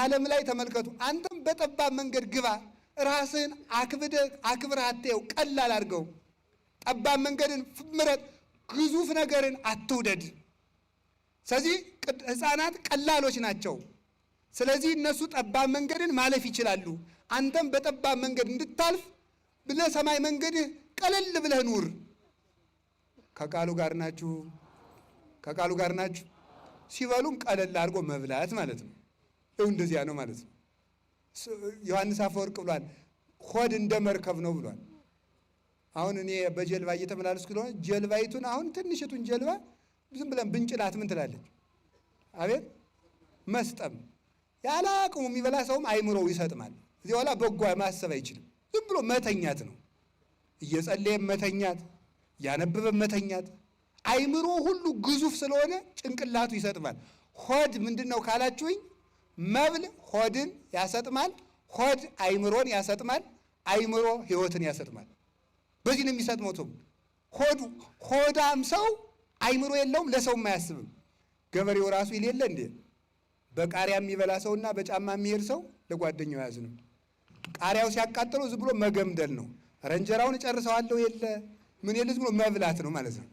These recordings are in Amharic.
ዓለም ላይ ተመልከቱ። አንተም በጠባብ መንገድ ግባ፣ ራስህን አክብረህ አትየው፣ ቀላል አድርገው። ጠባብ መንገድን ምረጥ፣ ግዙፍ ነገርን አትውደድ። ስለዚህ ሕፃናት ቀላሎች ናቸው። ስለዚህ እነሱ ጠባብ መንገድን ማለፍ ይችላሉ። አንተም በጠባብ መንገድ እንድታልፍ ብለህ ሰማይ መንገድህ ቀለል ብለህ ኑር። ከቃሉ ጋር ናችሁ? ከቃሉ ጋር ናችሁ? ሲበሉም ቀለል አድርጎ መብላት ማለት ነው። ይኸው እንደዚያ ነው ማለት ነው። ዮሐንስ አፈወርቅ ብሏል፣ ሆድ እንደ መርከብ ነው ብሏል። አሁን እኔ በጀልባ እየተመላለስኩ ስለሆነ ጀልባይቱን አሁን ትንሽቱን ጀልባ ዝም ብለን ብንጭላት ምን ትላለች? አቤት መስጠም። ያለ አቅሙ የሚበላ ሰውም አይምሮው ይሰጥማል። እዚህ በኋላ በጎ ማሰብ አይችልም። ዝም ብሎ መተኛት ነው። እየጸለየም መተኛት፣ እያነበበም መተኛት። አይምሮ ሁሉ ግዙፍ ስለሆነ ጭንቅላቱ ይሰጥማል። ሆድ ምንድን ነው ካላችሁኝ፣ መብል ሆድን ያሰጥማል፣ ሆድ አይምሮን ያሰጥማል፣ አይምሮ ሕይወትን ያሰጥማል። በዚህ ነው የሚሰጥመው። ሆዳም ሰው አይምሮ የለውም፣ ለሰውም አያስብም። ገበሬው ራሱ ይሌለ እንዴ በቃሪያ የሚበላ ሰውና በጫማ የሚሄድ ሰው ለጓደኛው ያዝንም። ቃሪያው ሲያቃጥለው ዝም ብሎ መገምደል ነው። ረንጀራውን እጨርሰዋለሁ የለ ምን የለ ዝም ብሎ መብላት ነው ማለት ነው።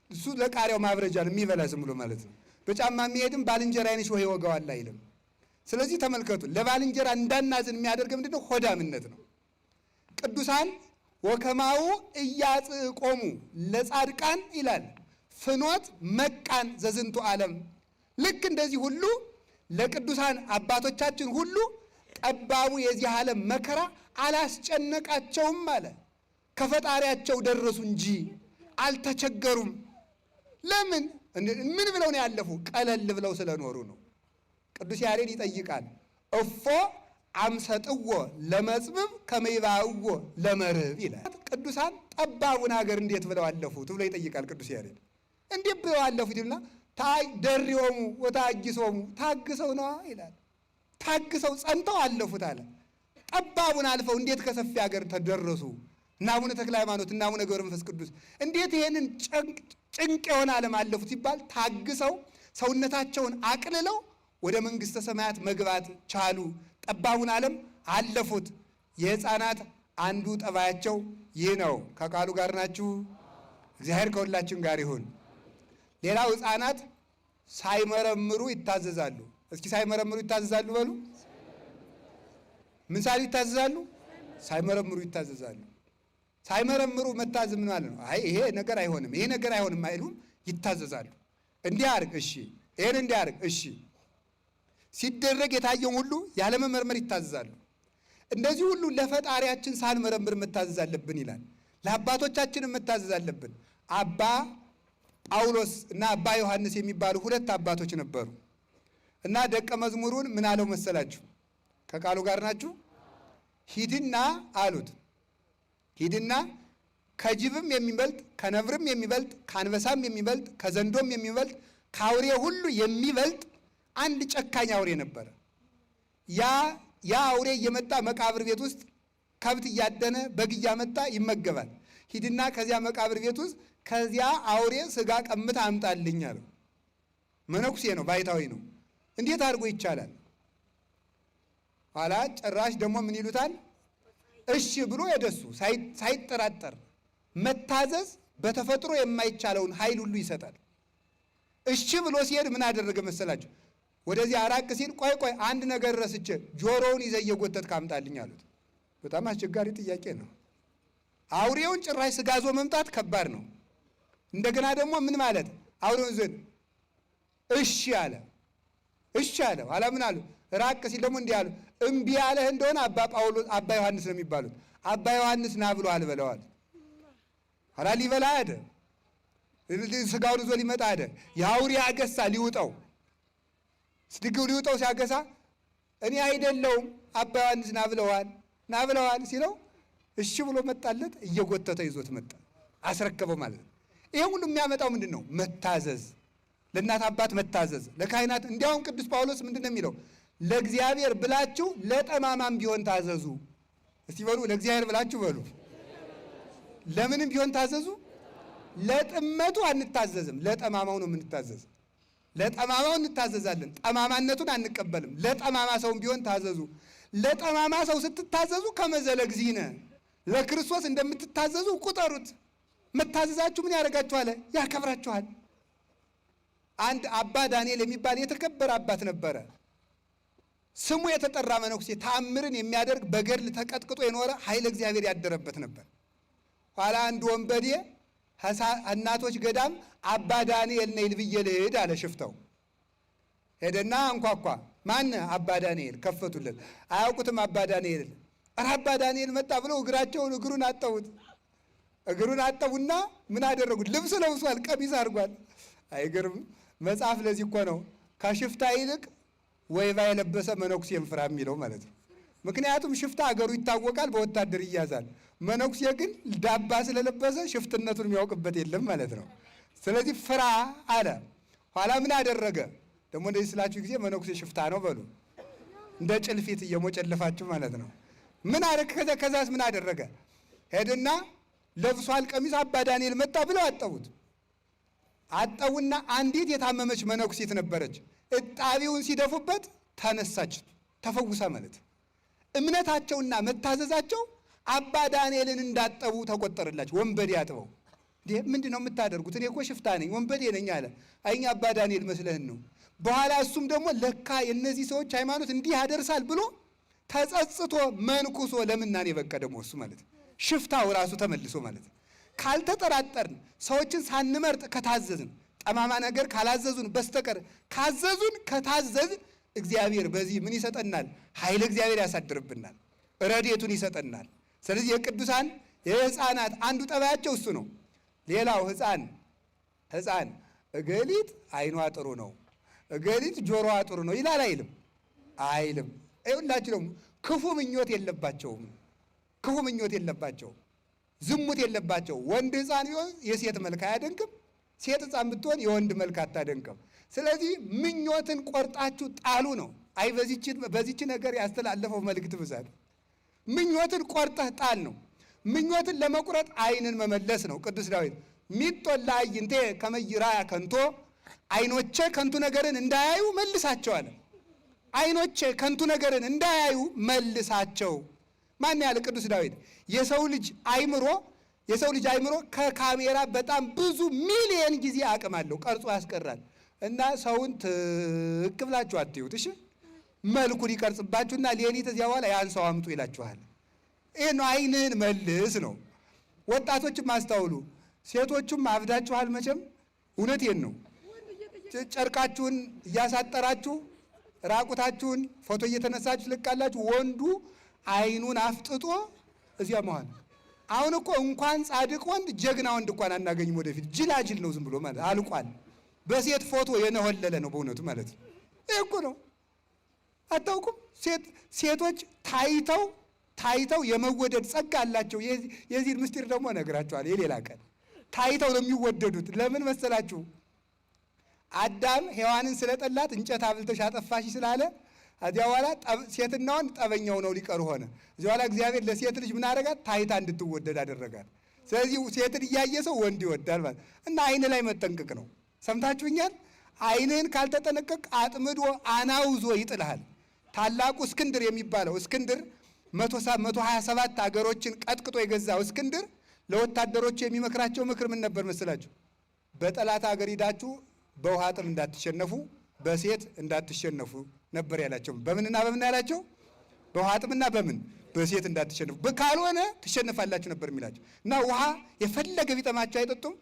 እሱ ለቃሪያው ማብረጃ ነው የሚበላ ዝም ብሎ ማለት ነው። በጫማ የሚሄድም ባልንጀራዬን ሾህ ይወጋዋል አይልም። ስለዚህ ተመልከቱ፣ ለባልንጀራ እንዳናዝን የሚያደርግ ምንድነው? ሆዳምነት ነው። ቅዱሳን ወከማው እያጽቆሙ ለጻድቃን ይላል ፍኖት መቃን ዘዝንቱ ዓለም። ልክ እንደዚህ ሁሉ ለቅዱሳን አባቶቻችን ሁሉ ጠባቡ የዚህ ዓለም መከራ አላስጨነቃቸውም አለ። ከፈጣሪያቸው ደረሱ እንጂ አልተቸገሩም። ለምን? ምን ብለው ነው ያለፉ? ቀለል ብለው ስለኖሩ ነው። ቅዱስ ያሬድ ይጠይቃል፣ እፎ አምሰጥዎ ለመጽብብ ከመይባእዎ ለመርብ ይላል። ቅዱሳን ጠባቡን ሀገር እንዴት ብለው አለፉት ብሎ ይጠይቃል ቅዱስ ያሬድ። እንዴት ብለው አለፉት ይልና ደሪዮሙ ወታግሶሙ ታግሰው ነዋ ይላል። ታግሰው ጸንተው አለፉት አለ። ጠባቡን አልፈው እንዴት ከሰፊ ሀገር ተደረሱ? እና አቡነ ተክለ ሃይማኖት እና አቡነ ገብረ መንፈስ ቅዱስ እንዴት ይሄንን ጭንቅ የሆነ ዓለም አለፉት ሲባል ታግሰው ሰውነታቸውን አቅልለው ወደ መንግሥተ ሰማያት መግባት ቻሉ። ጠባቡን ዓለም አለፉት። የሕፃናት አንዱ ጠባያቸው ይህ ነው። ከቃሉ ጋር ናችሁ? እግዚአብሔር ከሁላችን ጋር ይሁን። ሌላው ሕፃናት ሳይመረምሩ ይታዘዛሉ። እስኪ ሳይመረምሩ ይታዘዛሉ በሉ። ምን ሳይሉ ይታዘዛሉ? ሳይመረምሩ ይታዘዛሉ። ሳይመረምሩ መታዘዝ ምን ማለት ነው? አይ ይሄ ነገር አይሆንም፣ ይሄ ነገር አይሆንም አይሉም፣ ይታዘዛሉ። እንዲህ አድርግ እሺ፣ ይሄን እንዲህ አድርግ እሺ። ሲደረግ የታየውን ሁሉ ያለመመርመር ይታዘዛሉ። እንደዚህ ሁሉ ለፈጣሪያችን ሳንመረምር መታዘዝ አለብን ይላል። ለአባቶቻችን መታዘዝ አለብን። አባ ጳውሎስ እና አባ ዮሐንስ የሚባሉ ሁለት አባቶች ነበሩ እና ደቀ መዝሙሩን ምን አለው መሰላችሁ? ከቃሉ ጋር ናችሁ? ሂድና አሉት። ሂድና ከጅብም የሚበልጥ ከነብርም የሚበልጥ ከአንበሳም የሚበልጥ ከዘንዶም የሚበልጥ ከአውሬ ሁሉ የሚበልጥ አንድ ጨካኝ አውሬ ነበረ። ያ አውሬ እየመጣ መቃብር ቤት ውስጥ ከብት እያደነ በግ እያመጣ ይመገባል። ሂድና ከዚያ መቃብር ቤት ውስጥ ከዚያ አውሬ ስጋ ቀምታ አምጣልኝ አለው። መነኩሴ ነው፣ ባይታዊ ነው። እንዴት አድርጎ ይቻላል? ኋላ ጭራሽ ደግሞ ምን ይሉታል? እሺ ብሎ የደሱ ሳይጠራጠር መታዘዝ በተፈጥሮ የማይቻለውን ኃይል ሁሉ ይሰጣል። እሺ ብሎ ሲሄድ ምን አደረገ መሰላቸው? ወደዚህ አራቅ ሲል ቆይ አንድ ነገር ረስቼ ጆሮውን ይዘህ እየጎተት ካምጣልኝ አሉት። በጣም አስቸጋሪ ጥያቄ ነው። አውሬውን ጭራሽ ስጋዞ መምጣት ከባድ ነው። እንደገና ደግሞ ምን ማለት አውሬውን ዘን እሺ አለ። እሺ አለ። ኋላ ምን አሉ? ራቅ ሲል ደግሞ እንዲህ አሉ። እምቢ ያለህ እንደሆነ አባ ዮሐንስ ነው የሚባሉት። አባ ዮሐንስ ና ብሎ አልበለዋል። ኋላ ሊበላ ሄደ። ስጋውን ይዞ ሊመጣ ሄደ። የአውሬ አገሳ ሊውጠው ስድግው ሊውጠው ሲያገሳ እኔ አይደለውም አባ ዮሐንስ ና ብለዋል ሲለው እሺ ብሎ መጣለት። እየጎተተ ይዞት መጣ፣ አስረከበው ማለት ነው። ይሄ ሁሉ የሚያመጣው ምንድን ነው? መታዘዝ፣ ለእናት አባት መታዘዝ፣ ለካህናት። እንዲያውም ቅዱስ ጳውሎስ ምንድን ነው የሚለው? ለእግዚአብሔር ብላችሁ ለጠማማም ቢሆን ታዘዙ። እስቲ በሉ ለእግዚአብሔር ብላችሁ በሉ። ለምንም ቢሆን ታዘዙ። ለጥመቱ አንታዘዝም፣ ለጠማማው ነው የምንታዘዝ። ለጠማማው እንታዘዛለን፣ ጠማማነቱን አንቀበልም። ለጠማማ ሰውም ቢሆን ታዘዙ። ለጠማማ ሰው ስትታዘዙ ከመዘለ እግዚእነ ለክርስቶስ እንደምትታዘዙ ቁጠሩት። መታዘዛችሁ ምን ያደርጋችኋል? ያከብራችኋል። አንድ አባ ዳንኤል የሚባል የተከበረ አባት ነበረ። ስሙ የተጠራ መነኩሴ፣ ተአምርን የሚያደርግ በገድል ተቀጥቅጦ የኖረ ኃይለ እግዚአብሔር ያደረበት ነበር። ኋላ አንድ ወንበዴ እናቶች ገዳም አባ ዳንኤል ነይ ብዬ ልሂድ አለ። ሽፍተው ሄደና አንኳኳ። ማን? አባ ዳንኤል። ከፈቱለት። አያውቁትም አባ ዳንኤል። ኧረ አባ ዳንኤል መጣ ብለው እግሩን አጠቡት። እግሩን አጠቡና ምን አደረጉት? ልብስ ለብሷል፣ ቀሚስ አድርጓል። አይገርም? መጽሐፍ ለዚህ እኮ ነው ከሽፍታ ይልቅ ወይባ የለበሰ መነኩሴን ፍራ የሚለው ማለት ነው። ምክንያቱም ሽፍታ አገሩ ይታወቃል፣ በወታደር ይያዛል። መነኩሴ ግን ዳባ ስለለበሰ ሽፍትነቱን የሚያውቅበት የለም ማለት ነው። ስለዚህ ፍራ አለ። ኋላ ምን አደረገ? ደግሞ እንደዚህ ስላችሁ ጊዜ መነኩሴ ሽፍታ ነው በሉ፣ እንደ ጭልፊት እየሞጨለፋችሁ ማለት ነው። ምን አደረገ? ከዛስ ምን አደረገ? ሄድና ለብሷል ቀሚስ። አባ ዳንኤል መጣ ብለው አጠቡት። አጠቡና አንዲት የታመመች መነኩሴት ነበረች። እጣቢውን ሲደፉበት ተነሳች፣ ተፈውሳ ማለት። እምነታቸውና መታዘዛቸው አባ ዳንኤልን እንዳጠቡ ተቆጠረላቸው። ወንበዴ አጥበው ምንድን ነው የምታደርጉት? እኔ እኮ ሽፍታ ነኝ ወንበዴ ነኝ አለ። አይኛ አባ ዳንኤል መስለህን ነው። በኋላ እሱም ደግሞ ለካ የእነዚህ ሰዎች ሃይማኖት እንዲህ ያደርሳል ብሎ ተጸጽቶ መንኩሶ ለምናኔ በቃ ደግሞ እሱ ማለት ሽፍታው ራሱ ተመልሶ ማለት። ካልተጠራጠርን ሰዎችን ሳንመርጥ ከታዘዝን ጠማማ ነገር ካላዘዙን በስተቀር ካዘዙን ከታዘዝን እግዚአብሔር በዚህ ምን ይሰጠናል? ኃይለ እግዚአብሔር ያሳድርብናል፣ ረድኤቱን ይሰጠናል። ስለዚህ የቅዱሳን የሕፃናት አንዱ ጠባያቸው እሱ ነው። ሌላው ሕፃን እገሊት አይኗ ጥሩ ነው፣ እገሊት ጆሮዋ ጥሩ ነው ይላል አይልም? ይሁላችሁ ደግሞ ክፉ ምኞት የለባቸውም። ክፉ ምኞት የለባቸውም። ዝሙት የለባቸው። ወንድ ሕፃን ቢሆን የሴት መልክ አያደንቅም፣ ሴት ሕፃን ብትሆን የወንድ መልክ አታደንቅም። ስለዚህ ምኞትን ቆርጣችሁ ጣሉ ነው። አይ በዚች ነገር ያስተላለፈው መልእክት ብዛት ምኞትን ቆርጠህ ጣል ነው። ምኞትን ለመቁረጥ ዓይንን መመለስ ነው። ቅዱስ ዳዊት ሚጦላ አይንቴ ከመይራ ከንቶ፣ ዓይኖቼ ከንቱ ነገርን እንዳያዩ መልሳቸው አለ። ዓይኖቼ ከንቱ ነገርን እንዳያዩ መልሳቸው። ማን ያለ? ቅዱስ ዳዊት። የሰው ልጅ አይምሮ ከካሜራ በጣም ብዙ ሚሊየን ጊዜ አቅም አለው፣ ቀርጾ ያስቀራል። እና ሰውን ትክ ብላችሁ አትዩት። እሺ መልኩን ይቀርጽባችሁና ሌሊት እዚያ በኋላ ያን ሰው አምጡ ይላችኋል። ይህ ነው ዓይንህን መልስ ነው። ወጣቶችም አስተውሉ፣ ሴቶቹም አብዳችኋል መቼም። እውነቴን ነው። ጨርቃችሁን እያሳጠራችሁ ራቁታችሁን ፎቶ እየተነሳችሁ ልቃላችሁ። ወንዱ ዓይኑን አፍጥጦ እዚያ መሃል። አሁን እኮ እንኳን ጻድቅ ወንድ ጀግና ወንድ እንኳን አናገኝም። ወደፊት ጅላጅል ነው ዝም ብሎ ማለት አልቋል። በሴት ፎቶ የነሆለለ ነው በእውነቱ ማለት ነው። ይህ እኮ ነው። አታውቁም? ሴቶች ታይተው የመወደድ ጸጋ አላቸው። የዚህ ምስጢር ደግሞ እነግራቸዋለሁ የሌላ ቀን። ታይተው ነው የሚወደዱት። ለምን መሰላችሁ? አዳም ሔዋንን ስለጠላት እንጨት አብልተሽ አጠፋሽ ስላለ እዚያ በኋላ ሴትና ወንድ ጠበኛው ነው ሊቀሩ ሆነ። እዚያ በኋላ እግዚአብሔር ለሴት ልጅ ምን አደረጋት? ታይታ እንድትወደድ አደረጋት። ስለዚህ ሴትን እያየ ሰው ወንድ ይወዳል ማለት እና ዓይን ላይ መጠንቀቅ ነው። ሰምታችሁኛል? ዓይንህን ካልተጠነቀቅ አጥምዶ አናውዞ ይጥልሃል። ታላቁ እስክንድር የሚባለው እስክንድር 127 አገሮችን ቀጥቅጦ የገዛው እስክንድር ለወታደሮቹ የሚመክራቸው ምክር ምን ነበር መስላችሁ? በጠላት ሀገር ሂዳችሁ በውሃ ጥም እንዳትሸነፉ፣ በሴት እንዳትሸነፉ ነበር ያላቸው። በምንና በምን ያላቸው? በውሃ ጥምና በሴት እንዳትሸነፉ፣ ካልሆነ ትሸነፋላችሁ ነበር የሚላቸው። እና ውሃ የፈለገ ቢጠማቸው አይጠጡም።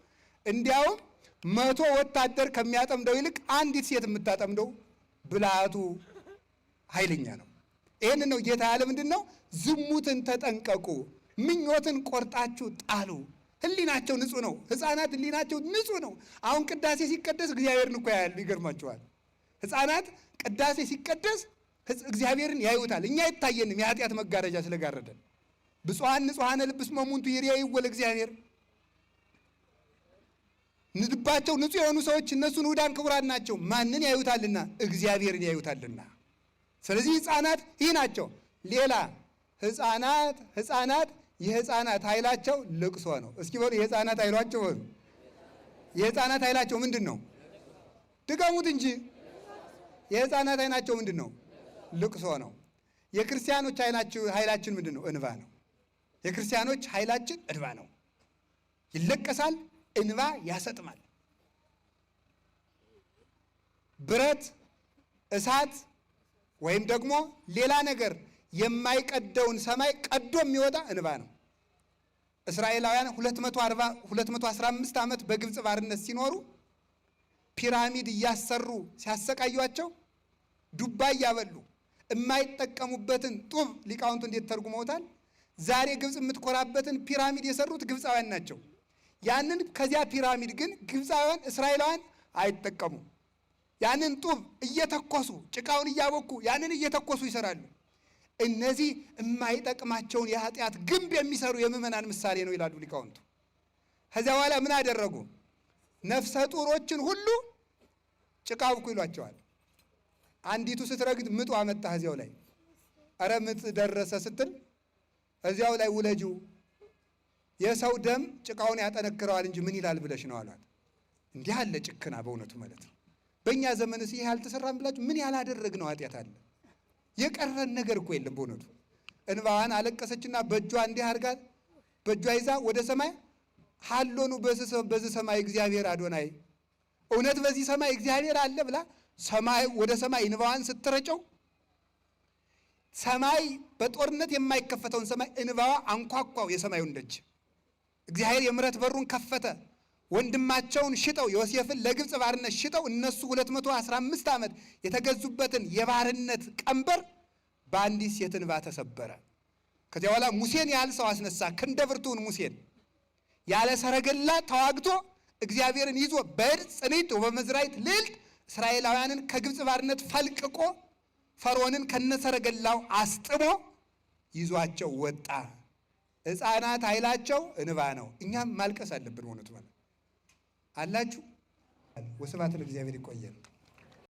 እንዲያውም 100 ወታደር ከሚያጠምደው ይልቅ አንዲት ሴት የምታጠምደው ብልሃቱ ኃይለኛ ነው። ይህን ነው ጌታ ያለ። ምንድን ነው? ዝሙትን ተጠንቀቁ፣ ምኞትን ቆርጣችሁ ጣሉ። ህሊናቸው ንጹህ ነው። ሕፃናት ህሊናቸው ንጹህ ነው። አሁን ቅዳሴ ሲቀደስ እግዚአብሔርን እኮ ያያሉ። ይገርማችኋል። ሕፃናት ቅዳሴ ሲቀደስ እግዚአብሔርን ያዩታል። እኛ አይታየንም፣ የኃጢአት መጋረጃ ስለጋረደን። ብፁዓን ንጹሐነ ልብ እስመ እሙንቱ ይሬእይዎ ለእግዚአብሔር። ልባቸው ንጹህ የሆኑ ሰዎች እነሱ ንዑዳን ክቡራን ናቸው። ማንን ያዩታልና? እግዚአብሔርን ያዩታልና። ስለዚህ ሕፃናት ይህ ናቸው። ሌላ ሕፃናት የሕፃናት ኃይላቸው ልቅሶ ነው። እስኪ በሉ የሕፃናት ኃይሏቸው በሉ። የሕፃናት ኃይላቸው ምንድን ነው? ድገሙት እንጂ። የሕፃናት ዓይናቸው ምንድን ነው? ልቅሶ ነው። የክርስቲያኖች ኃይላችን ምንድን ነው? እንባ ነው። የክርስቲያኖች ኃይላችን እንባ ነው። ይለቀሳል፣ እንባ ያሰጥማል። ብረት፣ እሳት ወይም ደግሞ ሌላ ነገር የማይቀደውን ሰማይ ቀዶ የሚወጣ እንባ ነው። እስራኤላውያን 215 ዓመት በግብፅ ባርነት ሲኖሩ ፒራሚድ እያሰሩ ሲያሰቃዩቸው ዱባ እያበሉ የማይጠቀሙበትን ጡብ ሊቃውንቱ እንዴት ተርጉመውታል? ዛሬ ግብፅ የምትኮራበትን ፒራሚድ የሰሩት ግብፃውያን ናቸው። ያንን ከዚያ ፒራሚድ ግን ግብፃውያን እስራኤላውያን አይጠቀሙም። ያንን ጡብ እየተኮሱ ጭቃውን እያቦኩ ያንን እየተኮሱ ይሰራሉ። እነዚህ የማይጠቅማቸውን የኃጢአት ግንብ የሚሰሩ የምዕመናን ምሳሌ ነው ይላሉ ሊቃውንቱ። ከዚያ በኋላ ምን አደረጉ? ነፍሰ ጡሮችን ሁሉ ጭቃ አብኩ ይሏቸዋል። አንዲቱ ስትረግጥ ምጡ አመጣ። እዚያው ላይ ኧረ ምጥ ደረሰ ስትል እዚያው ላይ ውለጂው፣ የሰው ደም ጭቃውን ያጠነክረዋል እንጂ ምን ይላል ብለሽ ነው አሏት። እንዲህ አለ ጭክና በእውነቱ ማለት ነው። በእኛ ዘመንስ ይህ አልተሰራም ብላችሁ ምን ያላደረግነው ኃጢአት አለ? የቀረን ነገር እኮ የለም በእውነቱ። እንባዋን አለቀሰችና በእጇ እንዲህ አድርጋ በእጇ ይዛ ወደ ሰማይ ሀሎኑ በዚህ ሰማይ እግዚአብሔር አዶናይ፣ እውነት በዚህ ሰማይ እግዚአብሔር አለ ብላ ሰማይ ወደ ሰማይ እንባዋን ስትረጨው ሰማይ በጦርነት የማይከፈተውን ሰማይ እንባዋ አንኳኳው የሰማዩን ደጅ። እግዚአብሔር የምሕረት በሩን ከፈተ። ወንድማቸውን ሽጠው ዮሴፍን ለግብፅ ባርነት ሽጠው እነሱ 215 ዓመት የተገዙበትን የባርነት ቀንበር በአንዲት ሴት እንባ ተሰበረ። ከዚያ በኋላ ሙሴን ያህል ሰው አስነሳ። ክንደ ብርቱውን ሙሴን ያለ ሰረገላ ተዋግቶ እግዚአብሔርን ይዞ በዕድ ጽኒት ወበመዝራይት ልዕልት እስራኤላውያንን ከግብፅ ባርነት ፈልቅቆ ፈርዖንን ከነሰረገላው አስጥሞ ይዟቸው ወጣ። ሕፃናት ኃይላቸው እንባ ነው። እኛም ማልቀስ አለብን። እውነቱ ማለት አላችሁ። ወስብሐት ለእግዚአብሔር። ይቆየን።